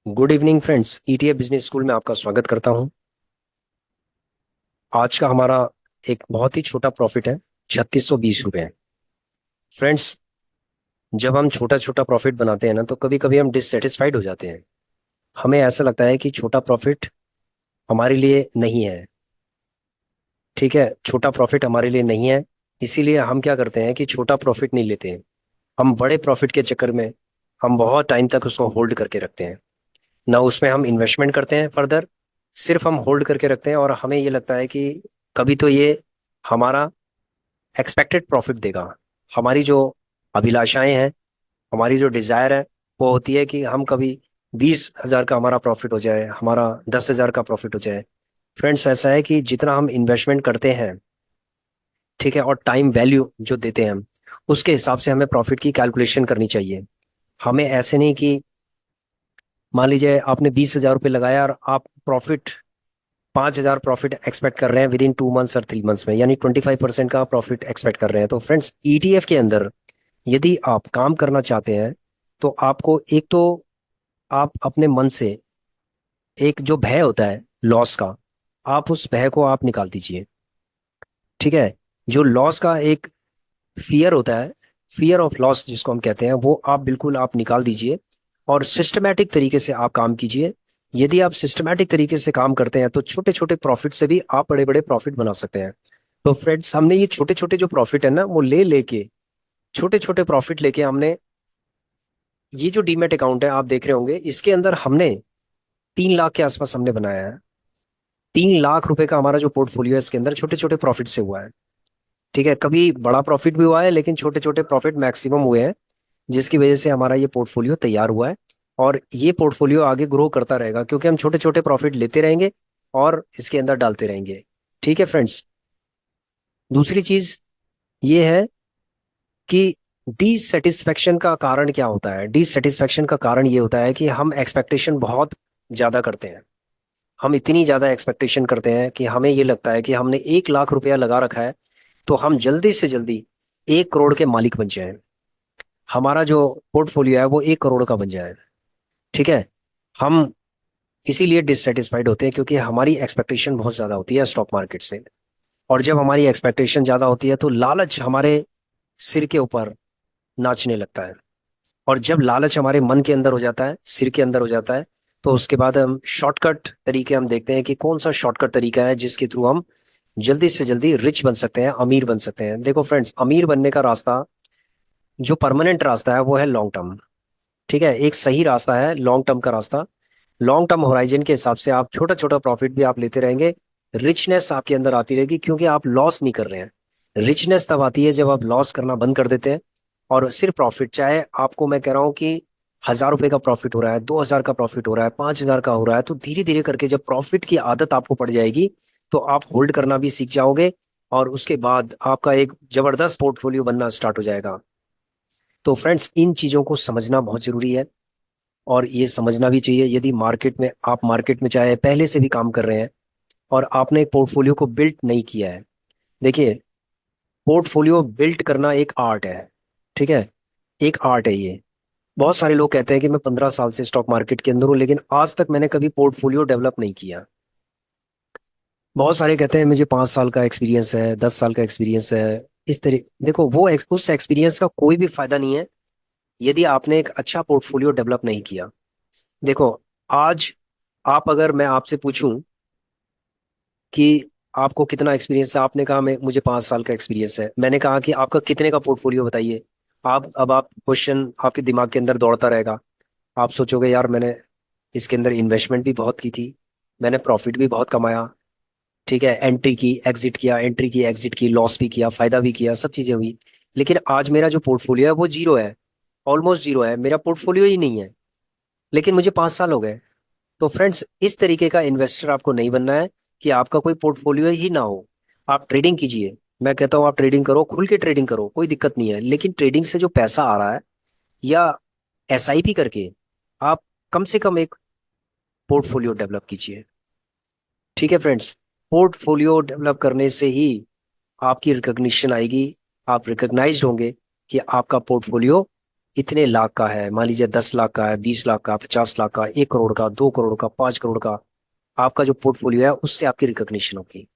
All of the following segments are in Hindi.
Good evening friends, ETA business school में आपका स्वागत करता हूं। आज का हमारा एक बहुत ही छोटा प्रॉफिट है, 3620 रुपये। फ्रेंड्स, जब हम छोटा छोटा प्रॉफिट बनाते हैं ना, तो कभी कभी हम डिससेटिस्फाइड हो जाते हैं। हमें ऐसा लगता है कि छोटा प्रॉफिट हमारे लिए नहीं है। ठीक है, छोटा प्रॉफिट हमारे लिए नहीं है। इसीलिए हम क्या करते हैं कि छोटा प्रॉफिट नहीं लेते हैं। हम बड़े प्रॉफिट के चक्कर में हम बहुत टाइम तक उसको होल्ड करके रखते हैं। ना उसमें हम इन्वेस्टमेंट करते हैं फर्दर, सिर्फ हम होल्ड करके रखते हैं और हमें ये लगता है कि कभी तो ये हमारा एक्सपेक्टेड प्रॉफिट देगा। हमारी जो अभिलाषाएं हैं, हमारी जो डिजायर है, वो होती है कि हम कभी 20,000 का हमारा प्रॉफिट हो जाए, हमारा 10,000 का प्रॉफिट हो जाए। फ्रेंड्स, ऐसा है कि जितना हम इन्वेस्टमेंट करते हैं, ठीक है, और टाइम वैल्यू जो देते हैं हम, उसके हिसाब से हमें प्रॉफिट की कैलकुलेशन करनी चाहिए। हमें ऐसे नहीं कि मान लीजिए आपने 20,000 रुपये लगाया और आप प्रॉफिट 5,000 प्रॉफिट एक्सपेक्ट कर रहे हैं विद इन 2 मंथ्स और 3 मंथ्स में, यानी 25% का प्रॉफिट एक्सपेक्ट कर रहे हैं। तो फ्रेंड्स, ईटीएफ के अंदर यदि आप काम करना चाहते हैं, तो आपको एक तो आप अपने मन से एक जो भय होता है लॉस का, आप उस भय को आप निकाल दीजिए। ठीक है, जो लॉस का एक फियर होता है, फियर ऑफ लॉस जिसको हम कहते हैं, वो आप बिल्कुल आप निकाल दीजिए और सिस्टमैटिक तरीके से आप काम कीजिए। यदि आप सिस्टमैटिक तरीके से काम करते हैं तो छोटे छोटे प्रॉफिट से भी आप बड़े बड़े प्रॉफिट बना सकते हैं। तो फ्रेंड्स, हमने ये छोटे छोटे जो प्रॉफिट है ना, वो ले लेके, छोटे छोटे प्रॉफिट लेके हमने ये जो डीमेट अकाउंट है आप देख रहे होंगे, इसके अंदर हमने 3 लाख के आसपास हमने बनाया है। 3 लाख रुपए का हमारा जो पोर्टफोलियो है, इसके अंदर छोटे छोटे प्रॉफिट से हुआ है। ठीक है, कभी बड़ा प्रॉफिट भी हुआ है, लेकिन छोटे छोटे प्रॉफिट मैक्सिमम हुए हैं, जिसकी वजह से हमारा ये पोर्टफोलियो तैयार हुआ है। और ये पोर्टफोलियो आगे ग्रो करता रहेगा, क्योंकि हम छोटे छोटे प्रॉफिट लेते रहेंगे और इसके अंदर डालते रहेंगे। ठीक है फ्रेंड्स, दूसरी चीज ये है कि डिससेटिस्फेक्शन का कारण क्या होता है। डिससेटिस्फेक्शन का कारण ये होता है कि हम एक्सपेक्टेशन बहुत ज्यादा करते हैं। हम इतनी ज्यादा एक्सपेक्टेशन करते हैं कि हमें ये लगता है कि हमने 1 लाख रुपया लगा रखा है, तो हम जल्दी से जल्दी 1 करोड़ के मालिक बन जाएं। हमारा जो पोर्टफोलियो है वो 1 करोड़ का बन जाए। ठीक है, हम इसीलिए डिससेटिस्फाइड होते हैं क्योंकि हमारी एक्सपेक्टेशन बहुत ज्यादा होती है स्टॉक मार्केट से। और जब हमारी एक्सपेक्टेशन ज्यादा होती है तो लालच हमारे सिर के ऊपर नाचने लगता है। और जब लालच हमारे मन के अंदर हो जाता है, सिर के अंदर हो जाता है, तो उसके बाद हम शॉर्टकट तरीके हम देखते हैं कि कौन सा शॉर्टकट तरीका है जिसके थ्रू हम जल्दी से जल्दी रिच बन सकते हैं, अमीर बन सकते हैं। देखो फ्रेंड्स, अमीर बनने का रास्ता, जो परमानेंट रास्ता है, वो है लॉन्ग टर्म। ठीक है, एक सही रास्ता है लॉन्ग टर्म का रास्ता। लॉन्ग टर्म होराइजन के हिसाब से आप छोटा छोटा प्रॉफिट भी आप लेते रहेंगे, रिचनेस आपके अंदर आती रहेगी, क्योंकि आप लॉस नहीं कर रहे हैं। रिचनेस तब आती है जब आप लॉस करना बंद कर देते हैं और सिर्फ प्रॉफिट, चाहे आपको मैं कह रहा हूँ कि 1,000 रुपए का प्रॉफिट हो रहा है, 2,000 का प्रॉफिट हो रहा है, 5,000 का हो रहा है, तो धीरे धीरे करके जब प्रॉफिट की आदत आपको पड़ जाएगी, तो आप होल्ड करना भी सीख जाओगे और उसके बाद आपका एक जबरदस्त पोर्टफोलियो बनना स्टार्ट हो जाएगा। तो फ्रेंड्स, इन चीजों को समझना बहुत जरूरी है और ये समझना भी चाहिए। यदि मार्केट में चाहे पहले से भी काम कर रहे हैं और आपने एक पोर्टफोलियो को बिल्ड नहीं किया है, देखिए, पोर्टफोलियो बिल्ड करना एक आर्ट है। ठीक है, एक आर्ट है ये। बहुत सारे लोग कहते हैं कि मैं 15 साल से स्टॉक मार्केट के अंदर हूँ, लेकिन आज तक मैंने कभी पोर्टफोलियो डेवलप नहीं किया। बहुत सारे कहते हैं मुझे 5 साल का एक्सपीरियंस है, 10 साल का एक्सपीरियंस है। इस तरह देखो, उस एक्सपीरियंस का कोई भी फायदा नहीं है यदि आपने एक अच्छा पोर्टफोलियो डेवलप नहीं किया। देखो, आज आप, अगर मैं आपसे पूछूं कि आपको कितना एक्सपीरियंस है, आपने कहा मैं मुझे 5 साल का एक्सपीरियंस है, मैंने कहा कि आपका कितने का पोर्टफोलियो बताइए। आप क्वेश्चन आपके दिमाग के अंदर दौड़ता रहेगा। आप सोचोगे यार, मैंने इसके अंदर इन्वेस्टमेंट भी बहुत की थी, मैंने प्रॉफिट भी बहुत कमाया, ठीक है, एंट्री की एग्जिट किया, एंट्री की एग्जिट की, लॉस भी किया, फायदा भी किया, सब चीजें हुई, लेकिन आज मेरा जो पोर्टफोलियो है वो जीरो है। ऑलमोस्ट जीरो है, मेरा पोर्टफोलियो ही नहीं है, लेकिन मुझे 5 साल हो गए। तो फ्रेंड्स, इस तरीके का इन्वेस्टर आपको नहीं बनना है कि आपका कोई पोर्टफोलियो ही ना हो। आप ट्रेडिंग कीजिए, मैं कहता हूँ आप ट्रेडिंग करो, खुल के ट्रेडिंग करो, कोई दिक्कत नहीं है, लेकिन ट्रेडिंग से जो पैसा आ रहा है, या एसआईपी करके, आप कम से कम एक पोर्टफोलियो डेवलप कीजिए। ठीक है फ्रेंड्स, पोर्टफोलियो डेवलप करने से ही आपकी रिकॉग्निशन आएगी, आप रिकॉग्नाइज्ड होंगे कि आपका पोर्टफोलियो इतने लाख का है, मान लीजिए 10 लाख का है, 20 लाख का, 50 लाख का, 1 करोड़ का, 2 करोड़ का, 5 करोड़ का, आपका जो पोर्टफोलियो है उससे आपकी रिकॉग्निशन होगी।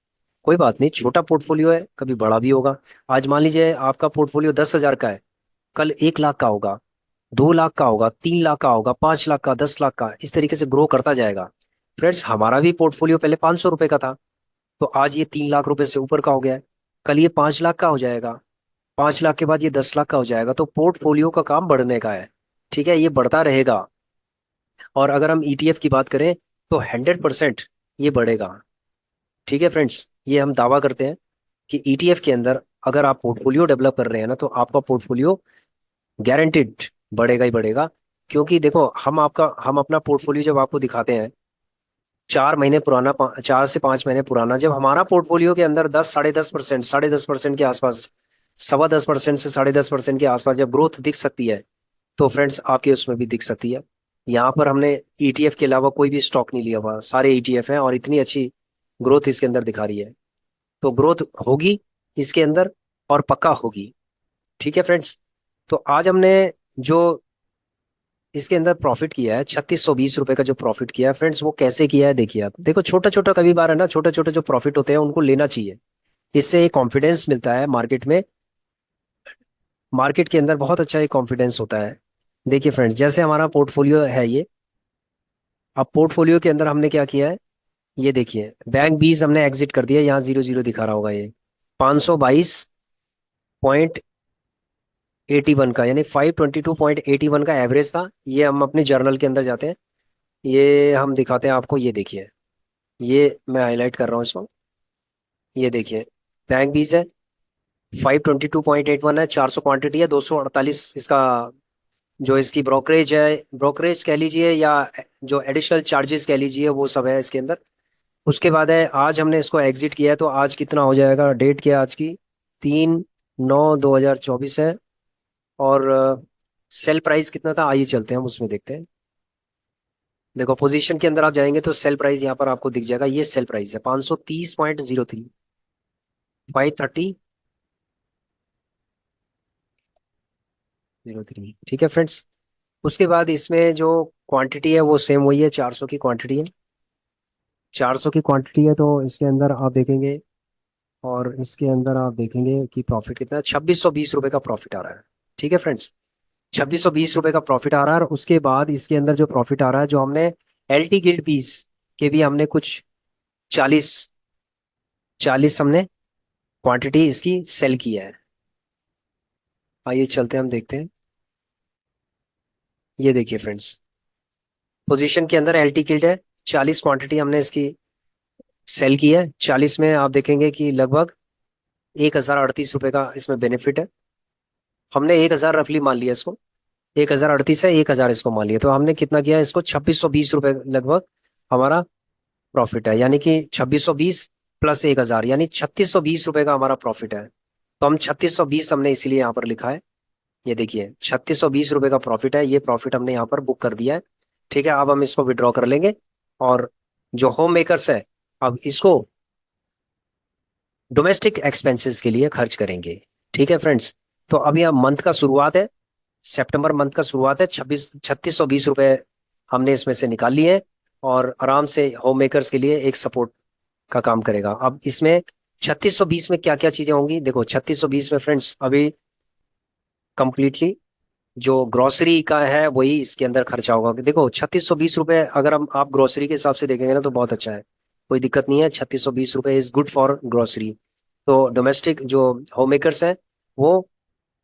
कोई बात नहीं, छोटा पोर्टफोलियो है, कभी बड़ा भी होगा। आज मान लीजिए आपका पोर्टफोलियो 10 हजार का है, कल 1 लाख का होगा, 2 लाख का होगा, 3 लाख का होगा, 5 लाख का, 10 लाख का, इस तरीके से ग्रो करता जाएगा। फ्रेंड्स, हमारा भी पोर्टफोलियो पहले 500 रुपए का था, तो आज ये 3 लाख रुपए से ऊपर का हो गया है। कल ये 5 लाख का हो जाएगा, 5 लाख के बाद ये 10 लाख का हो जाएगा। तो पोर्टफोलियो का काम बढ़ने का है, ठीक है, ये बढ़ता रहेगा। और अगर हम ईटीएफ की बात करें तो 100% ये बढ़ेगा। ठीक है फ्रेंड्स, ये हम दावा करते हैं कि ईटीएफ के अंदर अगर आप पोर्टफोलियो डेवलप कर रहे हैं ना, तो आपका पोर्टफोलियो गारंटेड बढ़ेगा ही बढ़ेगा। क्योंकि देखो, हम अपना पोर्टफोलियो जब आपको दिखाते हैं 4 महीने पुराना, 4 से 5 महीने पुराना, जब हमारा पोर्टफोलियो के अंदर 10, 10.5%, 10.5% के आसपास, 10% से 10.5% के आसपास जब ग्रोथ दिख सकती है, तो फ्रेंड्स आपके उसमें भी दिख सकती है। यहाँ पर हमने ईटीएफ के अलावा कोई भी स्टॉक नहीं लिया हुआ, सारे ईटीएफ हैं और इतनी अच्छी ग्रोथ इसके अंदर दिखा रही है। तो ग्रोथ होगी इसके अंदर, और पक्का होगी। ठीक है फ्रेंड्स, तो आज हमने जो इसके अंदर प्रॉफिट किया है, 3620 रुपए का जो प्रॉफिट किया है फ्रेंड्स, वो कैसे किया है देखिए आप। देखो, छोटा छोटा कभी बार है ना, छोटे छोटे जो प्रॉफिट होते हैं उनको लेना चाहिए। इससे एक कॉन्फिडेंस मिलता है मार्केट में, मार्केट के अंदर बहुत अच्छा एक कॉन्फिडेंस होता है। देखिए फ्रेंड्स, जैसे हमारा पोर्टफोलियो है ये, अब पोर्टफोलियो के अंदर हमने क्या किया है, ये देखिए, बैंक बीज हमने एग्जिट कर दिया, यहाँ 00 दिखा रहा होगा ये, 522.81 का, यानी 522.81 का एवरेज था। ये हम अपने जर्नल के अंदर जाते हैं, ये हम दिखाते हैं आपको, ये देखिए, ये मैं हाईलाइट कर रहा हूँ इसको, ये देखिए, बैंक बीज है, 522.81 है, 400 क्वांटिटी है, 248 इसका जो इसकी ब्रोकरेज है, ब्रोकरेज कह लीजिए या जो एडिशनल चार्जेस कह लीजिए, वो सब है इसके अंदर। उसके बाद है, आज हमने इसको एग्जिट किया है, तो आज कितना हो जाएगा, डेट क्या है आज की, 3/9/2024 है। और सेल प्राइस कितना था, आइए चलते हैं हम उसमें देखते हैं। देखो, पोजीशन के अंदर आप जाएंगे तो सेल प्राइस यहाँ पर आपको दिख जाएगा, ये सेल प्राइस है 530.03, 530.03। ठीक है फ्रेंड्स, उसके बाद इसमें जो क्वांटिटी है वो सेम वही है, 400 की क्वांटिटी है, 400 की क्वांटिटी है। तो इसके अंदर आप देखेंगे, और इसके अंदर आप देखेंगे कि प्रॉफिट कितना है, 2620 रुपए का प्रॉफिट आ रहा है। ठीक है फ्रेंड्स, 2620 रुपए का प्रॉफिट आ रहा है। और उसके बाद इसके अंदर जो प्रॉफिट आ रहा है, जो हमने एलटी गिल्ड पीस के भी हमने कुछ 40 40 हमने क्वांटिटी इसकी सेल की है। आइए चलते हैं, हम देखते हैं। ये देखिए फ्रेंड्स, पोजीशन के अंदर एलटी गिल्ड है, 40 क्वांटिटी हमने इसकी सेल की है। 40 में आप देखेंगे कि लगभग 1038 रुपए का इसमें बेनिफिट है। हमने 1000 रफली मान लिया इसको, 1038 है, 1000 इसको मान लिया, तो हमने कितना किया, इसको 2620 रुपए लगभग हमारा प्रॉफिट है। यानी कि 2620 प्लस 1000, यानी 3620 रुपए का हमारा प्रॉफिट है। तो हम 3620 हमने इसीलिए यहाँ पर लिखा है। ये देखिए, 3620 रुपए का प्रॉफिट है, ये प्रॉफिट हमने यहाँ पर बुक कर दिया है। ठीक है, अब हम इसको विड्रॉ कर लेंगे, और जो होम मेकर्स है, अब इसको डोमेस्टिक एक्सपेंसेस के लिए खर्च करेंगे। ठीक है फ्रेंड्स, तो अभी हम मंथ का शुरुआत है, सितंबर मंथ का शुरुआत है, 3620 रुपए हमने इसमें से निकाल लिए हैं, और आराम से होम मेकर्स के लिए एक सपोर्ट का काम करेगा। अब इसमें 3620 में क्या क्या चीजें होंगी, देखो 3620 में फ्रेंड्स अभी कंप्लीटली जो ग्रोसरी का है वही इसके अंदर खर्चा होगा। देखो, 3620 रुपए अगर हम आप ग्रोसरी के हिसाब से देखेंगे ना, तो बहुत अच्छा है, कोई दिक्कत नहीं है, 3620 रुपए इज गुड फॉर ग्रोसरी। तो डोमेस्टिक जो होम मेकर्स हैं, वो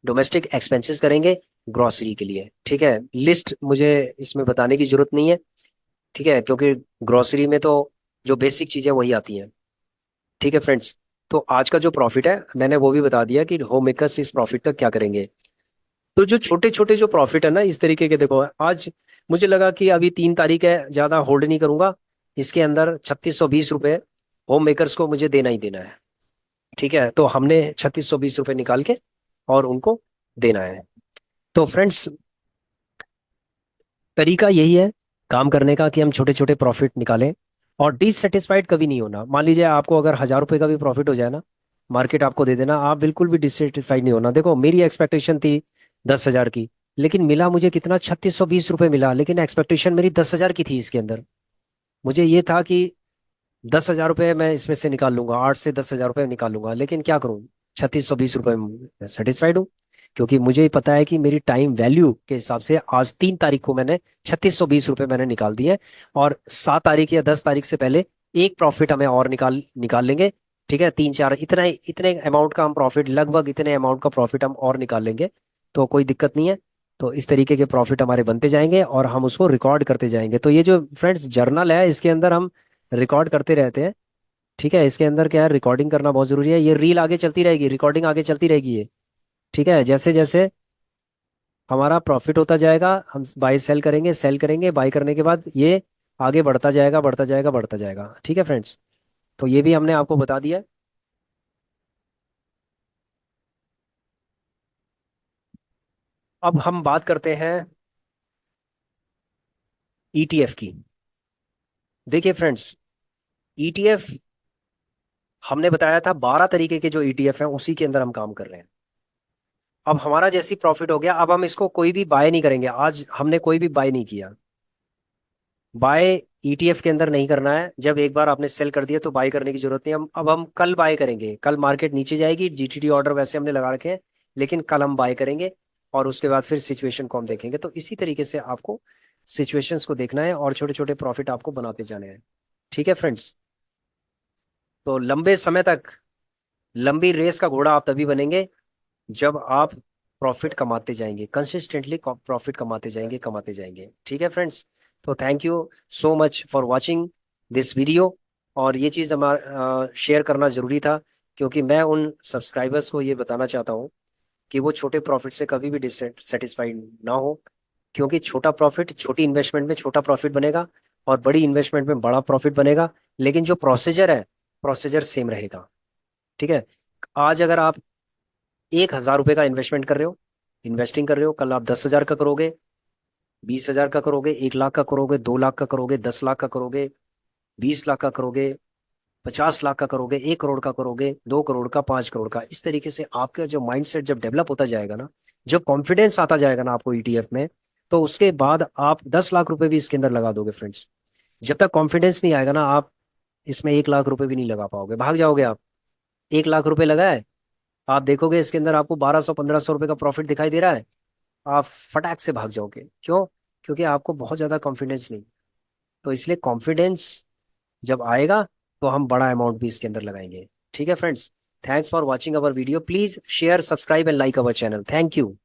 डोमेस्टिक एक्सपेंसेस करेंगे ग्रोसरी के लिए। ठीक है, लिस्ट मुझे इसमें बताने की जरूरत नहीं है, ठीक है, क्योंकि ग्रोसरी में तो जो बेसिक चीजें वही आती हैं। ठीक है फ्रेंड्स, तो आज का जो प्रॉफिट है मैंने वो भी बता दिया कि होम मेकर्स इस प्रॉफिट का क्या करेंगे। तो जो छोटे छोटे जो प्रॉफिट है ना इस तरीके के, देखो आज मुझे लगा कि अभी 3 तारीख है, ज्यादा होल्ड नहीं करूंगा, इसके अंदर 3620 रुपए होम मेकर्स को मुझे देना ही देना है। ठीक है, तो हमने 3620 रुपए निकाल के और उनको देना है। तो फ्रेंड्स, तरीका यही है काम करने का, कि हम छोटे छोटे प्रॉफिट निकालें, और डिससेटिस्फाइड कभी नहीं होना। मान लीजिए आपको अगर 1000 रुपए का भी प्रॉफिट हो जाए ना, मार्केट आपको दे देना, आप बिल्कुल भी डिससेटिस्फाइड नहीं होना। देखो, मेरी एक्सपेक्टेशन थी 10,000 की, लेकिन मिला मुझे कितना, 3620 रुपये मिला, लेकिन एक्सपेक्टेशन मेरी 10,000 की थी इसके अंदर। मुझे ये था कि 10,000 रुपये मैं इसमें से निकाल लूंगा, 8 से 10,000 रुपये निकाल लूंगा, लेकिन क्या करूं, 3620 रुपये में सेटिस्फाइड हूँ। क्योंकि मुझे पता है कि मेरी टाइम वैल्यू के हिसाब से आज 3 तारीख को मैंने 3620 रुपये मैंने निकाल दिए। और 7 तारीख या 10 तारीख से पहले एक प्रॉफिट हमें और निकाल निकाल लेंगे। ठीक है, 3 4 इतना इतने अमाउंट का हम प्रॉफिट, लगभग इतने अमाउंट का प्रॉफिट हम और निकाल लेंगे। तो कोई दिक्कत नहीं है। तो इस तरीके के प्रॉफिट हमारे बनते जाएंगे और हम उसको रिकॉर्ड करते जाएंगे। तो ये जो फ्रेंड्स जर्नल है, इसके अंदर हम रिकॉर्ड करते रहते हैं। ठीक है, इसके अंदर क्या है, रिकॉर्डिंग करना बहुत जरूरी है। ये रील आगे चलती रहेगी, रिकॉर्डिंग आगे चलती रहेगी ये। ठीक है, जैसे जैसे हमारा प्रॉफिट होता जाएगा, हम बाई सेल करेंगे, सेल करेंगे, बाई करने के बाद ये आगे बढ़ता जाएगा, बढ़ता जाएगा, बढ़ता जाएगा। ठीक है फ्रेंड्स, तो ये भी हमने आपको बता दिया। अब हम बात करते हैं ईटीएफ की। देखिए फ्रेंड्स, ईटीएफ हमने बताया था 12 तरीके के जो ईटीएफ हैं उसी के अंदर हम काम कर रहे हैं। अब हमारा जैसी प्रॉफिट हो गया, अब हम इसको कोई भी बाय नहीं करेंगे। आज हमने कोई भी बाय नहीं किया। बाय ईटीएफ के अंदर नहीं करना है। जब एक बार आपने सेल कर दिया तो बाय करने की जरूरत नहीं। हम अब हम कल बाय करेंगे। कल मार्केट नीचे जाएगी, जीटीडी ऑर्डर वैसे हमने लगा रखे हैं, लेकिन कल हम बाय करेंगे। और उसके बाद फिर सिचुएशन को हम देखेंगे। तो इसी तरीके से आपको सिचुएशंस को देखना है और छोटे छोटे प्रॉफिट आपको बनाते जाने हैं। ठीक है फ्रेंड्स, तो लंबे समय तक, लंबी रेस का घोड़ा आप तभी बनेंगे जब आप प्रॉफिट कमाते जाएंगे, कंसिस्टेंटली प्रॉफिट कमाते जाएंगे, कमाते जाएंगे। ठीक है फ्रेंड्स, तो thank you so much for watching this video. और ये चीज़ हमारा शेयर करना ज़रूरी था, क्योंकि मैं उन सब्सक्राइबर्स को ये बताना चाहता हूँ कि वो छोटे प्रॉफिट से कभी भी डिससेटिस्फाइड ना हो। क्योंकि छोटा प्रॉफिट, छोटी इन्वेस्टमेंट में छोटा प्रॉफिट बनेगा, और बड़ी इन्वेस्टमेंट में बड़ा प्रॉफिट बनेगा। लेकिन जो प्रोसीजर है, प्रोसीजर सेम रहेगा। ठीक है, आज अगर आप 1,000 रुपये का इन्वेस्टमेंट कर रहे हो, इन्वेस्टिंग कर रहे हो, कल आप 10,000 का करोगे, 20,000 का करोगे, 1 लाख का करोगे, 2 लाख का करोगे, 10 लाख का करोगे, 20 लाख का करोगे, 50 लाख का करोगे, 1 करोड़ का करोगे, 2 करोड़ का, 5 करोड़ का। इस तरीके से आपका जो माइंडसेट जब डेवलप होता जाएगा ना, जब कॉन्फिडेंस आता जाएगा ना आपको ईटीएफ में, तो उसके बाद आप 10 लाख रुपए भी इसके अंदर लगा दोगे फ्रेंड्स। जब तक कॉन्फिडेंस नहीं आएगा ना, आप इसमें 1 लाख रुपए भी नहीं लगा पाओगे, भाग जाओगे आप। 1 लाख रुपए लगाए, आप देखोगे इसके अंदर आपको 1,200 1,500 रुपए का प्रॉफिट दिखाई दे रहा है, आप फटाक से भाग जाओगे। क्यों? क्योंकि आपको बहुत ज्यादा कॉन्फिडेंस नहीं। तो इसलिए कॉन्फिडेंस जब आएगा तो हम बड़ा अमाउंट भी इसके अंदर लगाएंगे। ठीक है friends, thanks for watching our video. Please share, subscribe and like our channel. Thank you.